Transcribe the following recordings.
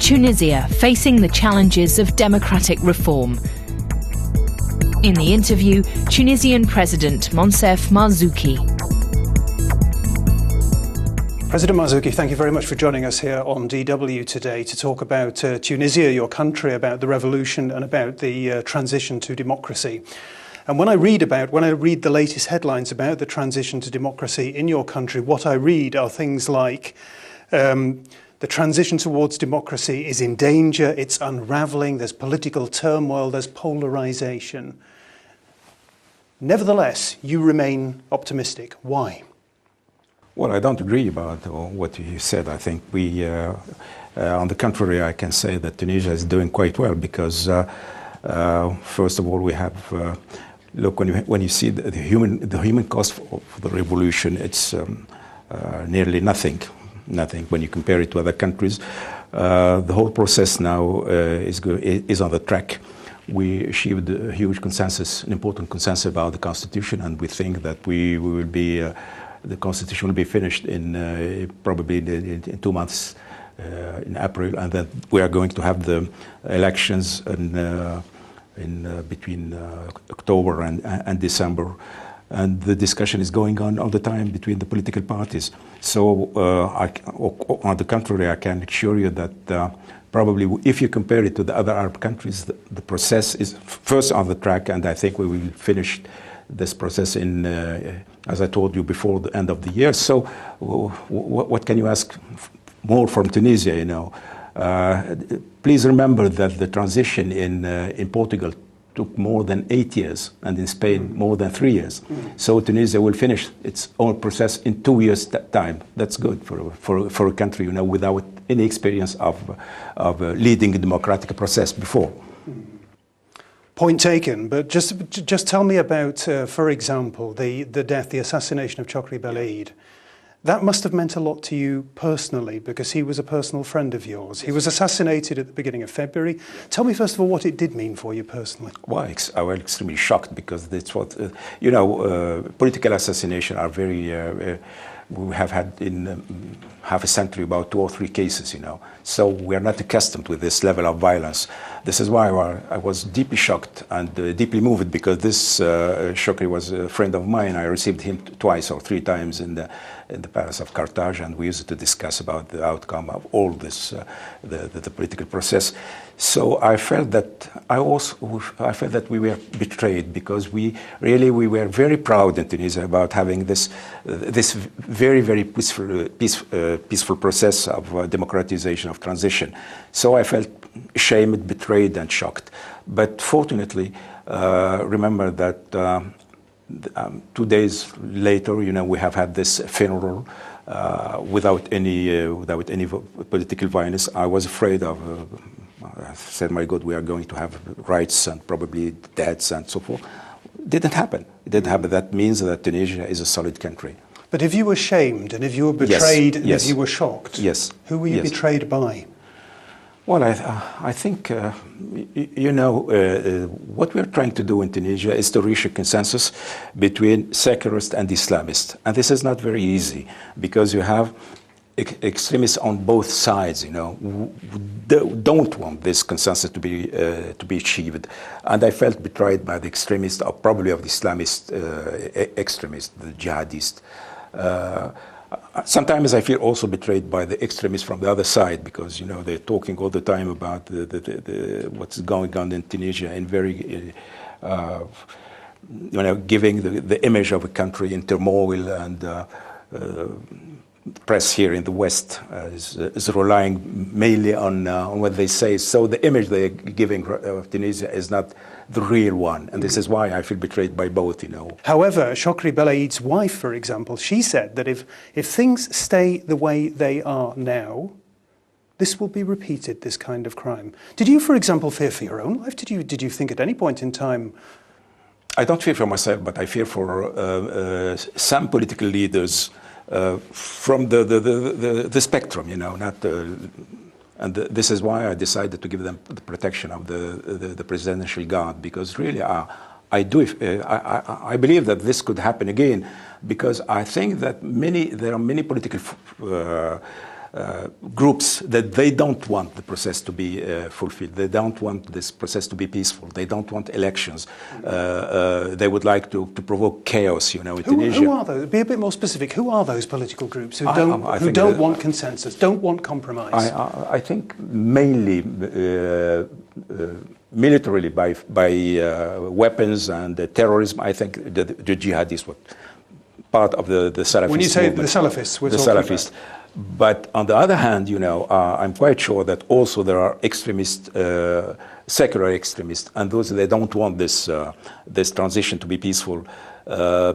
Tunisia facing the challenges of democratic reform. In the interview, Tunisian President Moncef Marzouki. President Marzouki, thank you very much for joining us here on DW today to talk about Tunisia, your country, about the revolution and about the transition to democracy. And when I read the latest headlines about the transition to democracy in your country, what I read are things like the transition towards democracy is in danger, it's unravelling, there's political turmoil, there's polarisation. Nevertheless, you remain optimistic. Why? Well, I don't agree about what you said. I think on the contrary, I can say that Tunisia is doing quite well because, first of all, we have, look, when you see the human cost of the revolution, it's nearly nothing. When you compare it to other countries. The whole process now is on the track. We achieved a huge consensus, an important consensus about the constitution, and we think that we will be. The constitution will be finished in probably in 2 months, in April, and then we are going to have the elections in between October and December, and the discussion is going on all the time between the political parties. So, on the contrary, I can assure you that probably, if you compare it to the other Arab countries, the process is first on the track, and I think we will finish this process in, as I told you, before the end of the year. So what can you ask more from Tunisia, you know? Please remember that the transition in Portugal took more than 8 years, and in Spain more than 3 years. So Tunisia will finish its own process in 2 years' time. That's good for a country, you know, without any experience of leading a democratic process before. Point taken, but just tell me about, for example, the assassination of Chokri Belaid. That must have meant a lot to you personally, because he was a personal friend of yours. He was assassinated at the beginning of February. Tell me, first of all, what it did mean for you personally. Well, I was extremely shocked, because that's what, you know, political assassination are very, we have had in half a century about 2 or 3 cases, you know. So we are not accustomed with this level of violence. This is why I was deeply shocked and deeply moved, because this Chokri was a friend of mine. I received him 2 or 3 times in the palace of Carthage, and we used to discuss about the outcome of all this, the political process. So I felt that we were betrayed, because we were very proud in Tunisia about having this very peaceful process of democratization, of transition. So I felt ashamed, betrayed, and shocked. But fortunately, remember that 2 days later, you know, we have had this funeral without any political violence. I was afraid of. I said, my God, we are going to have riots and probably deaths and so forth. It didn't happen. It didn't happen. That means that Tunisia is a solid country. But if you were shamed and if you were betrayed and if you were shocked, who were you betrayed by? Well, I think, you know, what we're trying to do in Tunisia is to reach a consensus between secularists and Islamists. And this is not very easy, because you have extremists on both sides, you know, who don't want this consensus to be achieved. And I felt betrayed by the extremists, or probably of the Islamist extremists, the jihadists. Sometimes I feel also betrayed by the extremists from the other side, because, you know, they're talking all the time about what's going on in Tunisia, and very, you know, giving the image of a country in turmoil, and press here in the West is relying mainly on what they say. So the image they're giving of Tunisia is not the real one. And this is why I feel betrayed by both, you know. However, Chokri Belaid's wife, for example, she said that if things stay the way they are now, this will be repeated, this kind of crime. Did you, for example, fear for your own life? Did you think at any point in time? I don't fear for myself, but I fear for some political leaders from the spectrum, you know, not and this is why I decided to give them the protection of the presidential guard, because really I believe that this could happen again, because I think that there are many political groups that they don't want the process to be fulfilled. They don't want this process to be peaceful. They don't want elections. They would like to provoke chaos, in Tunisia. Who are those? Be a bit more specific. Who are those political groups who don't want consensus, don't want compromise? I think mainly militarily by weapons and terrorism. I think the jihadists were part of the Salafist When you say movement. the Salafists, we're the talking Salafists. But on the other hand, I'm quite sure that also there are extremists, secular extremists, and those they don't want this transition to be peaceful,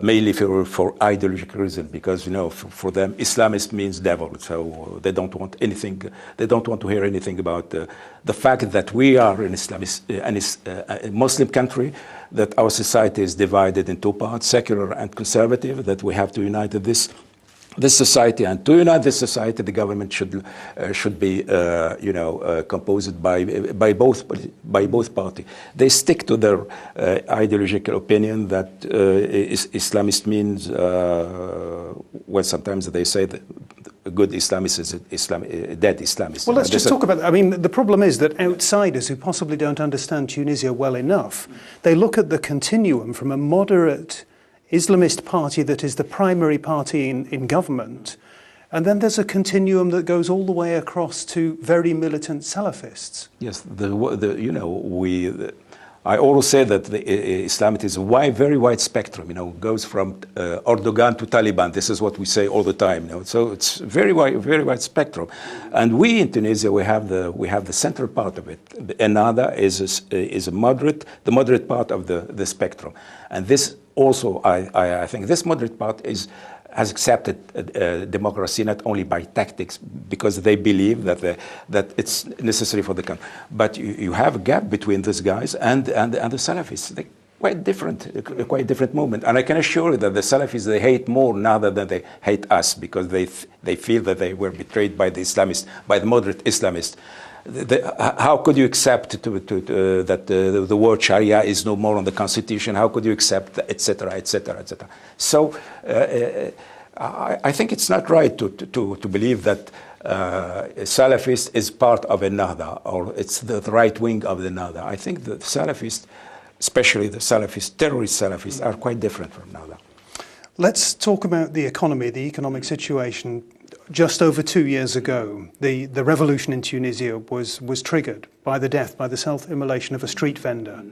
mainly for ideological reasons, because for them Islamist means devil, so they don't want anything. They don't want to hear anything about the fact that we are an Islamist, a Muslim country, that our society is divided in two parts, secular and conservative, that we have to unite this society, and to unite this society, the government should be, composed by both parties. They stick to their ideological opinion that Islamist means. Well, sometimes they say that a good Islamist is a dead Islamist. Well, let's just talk about that. I mean, the problem is that outsiders who possibly don't understand Tunisia well enough, they look at the continuum from a moderate Islamist party that is the primary party in government, and then there's a continuum that goes all the way across to very militant Salafists. Yes, I always say that the Islam is a very wide spectrum. Goes from Erdogan to Taliban. This is what we say all the time. So it's very wide spectrum. And we in Tunisia we have the central part of it. Another is a moderate, the moderate part of the spectrum, and this. Also, I think this moderate part has accepted democracy not only by tactics, because they believe that it's necessary for the country. But you have a gap between these guys and the Salafists. They're quite different movement. And I can assure you that the Salafis, they hate more now than they hate us, because they feel that they were betrayed by the Islamists, by the moderate Islamists. How could you accept that the word Sharia is no more on the constitution? How could you accept, etc., etc., etc.? So I think it's not right to believe that Salafist is part of another, or it's the right wing of another. I think the Salafists, especially the Salafist, terrorist Salafists, are quite different from another. Let's talk about the economy, the economic situation. Just over 2 years ago, the revolution in Tunisia was triggered by the self-immolation of a street vendor.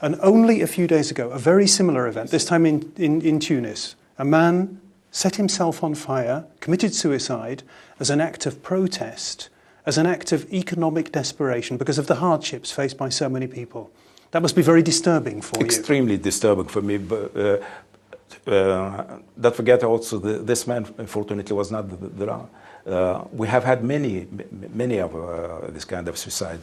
And only a few days ago, a very similar event, this time in Tunis, a man set himself on fire, committed suicide as an act of protest, as an act of economic desperation because of the hardships faced by so many people. That must be very disturbing for you. Extremely disturbing for me. But, don't forget also, this man, unfortunately, was not the we have had many of this kind of suicide.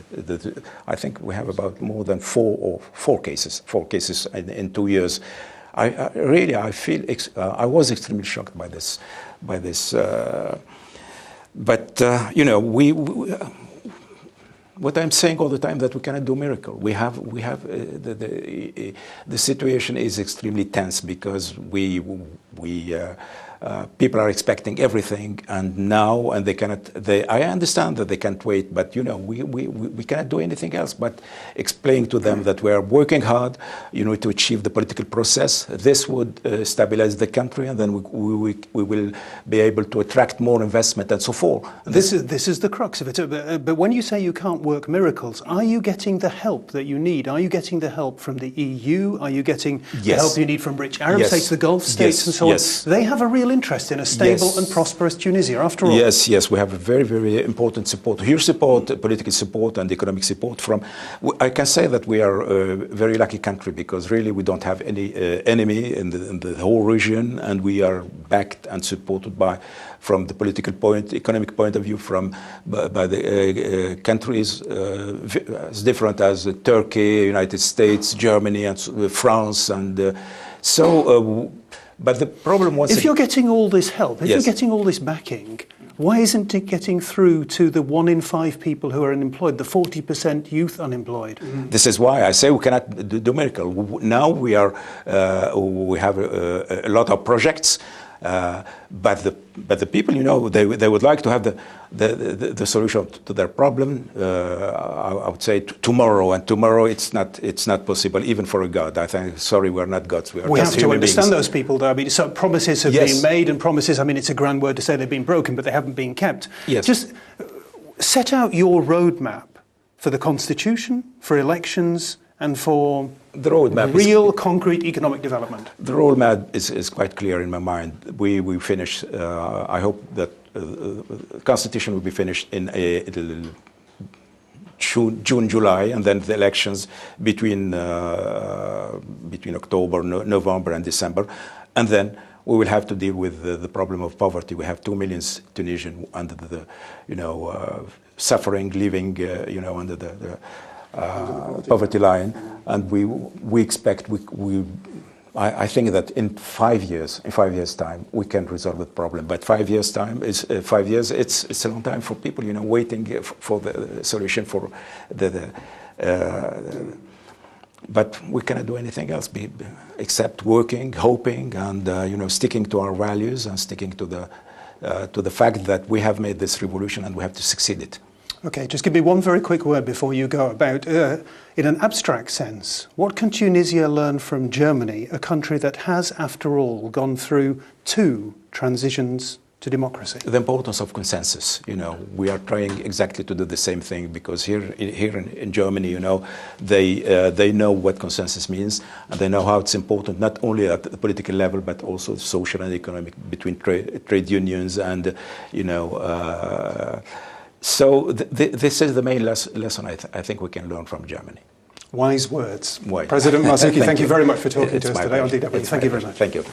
I think we have about more than four cases in 2 years. I feel I was extremely shocked by this. But what I'm saying all the time, that we cannot do miracle. The situation is extremely tense, because people are expecting everything, and they cannot. I understand that they can't wait, but we cannot do anything else but explain to them that we are working hard, to achieve the political process. This would stabilize the country, and then we will be able to attract more investment and so forth. And this is the crux of it. But when you say you can't work miracles, are you getting the help that you need? Are you getting the help from the EU? Are you getting the help you need from rich Arab states, the Gulf states, and so on? They have a real interest in a stable and prosperous Tunisia, after all. Yes, we have a very important support. Huge support, political support and economic support from. I can say that we are a very lucky country, because really we don't have any enemy in the whole region, and we are backed and supported from the political economic point of view, by the countries as different as Turkey, United States, Germany, and France, and but the problem was... If you're getting all this help, if you're getting all this backing, why isn't it getting through to the 1 in 5 people who are unemployed, the 40% youth unemployed? This is why I say we cannot do miracle. Now we have a lot of projects, But the people, they would like to have the solution to their problem. I would say tomorrow, and tomorrow it's not possible even for a god. I think, sorry, we're not gods. We have to understand those people, though. I mean, so promises have been made, and promises. I mean, it's a grand word to say they've been broken, but they haven't been kept. Yes. Just set out your roadmap for the constitution, for elections, and for the roadmap real, concrete economic development. The roadmap is quite clear in my mind. We finish. I hope that the constitution will be finished in June, July, and then the elections between October, November, and December, and then we will have to deal with the problem of poverty. We have 2 million Tunisians under the suffering, living, under the poverty line, and we expect I think that in 5 years' time, we can resolve the problem. But 5 years' time is 5 years. It's a long time for people, waiting for the solution for but we cannot do anything else except working, hoping, and sticking to our values and sticking to the fact that we have made this revolution and we have to succeed it. Okay, just give me one very quick word before you go about, in an abstract sense, what can Tunisia learn from Germany, a country that has, after all, gone through 2 transitions to democracy? The importance of consensus. We are trying exactly to do the same thing, because here in Germany, they know what consensus means, and they know how it's important, not only at the political level, but also social and economic, between trade unions and, so this is the main lesson I think we can learn from Germany. Wise words. President Marzouki, thank you very much for talking to us today on DW. Thank you very much. Thank you.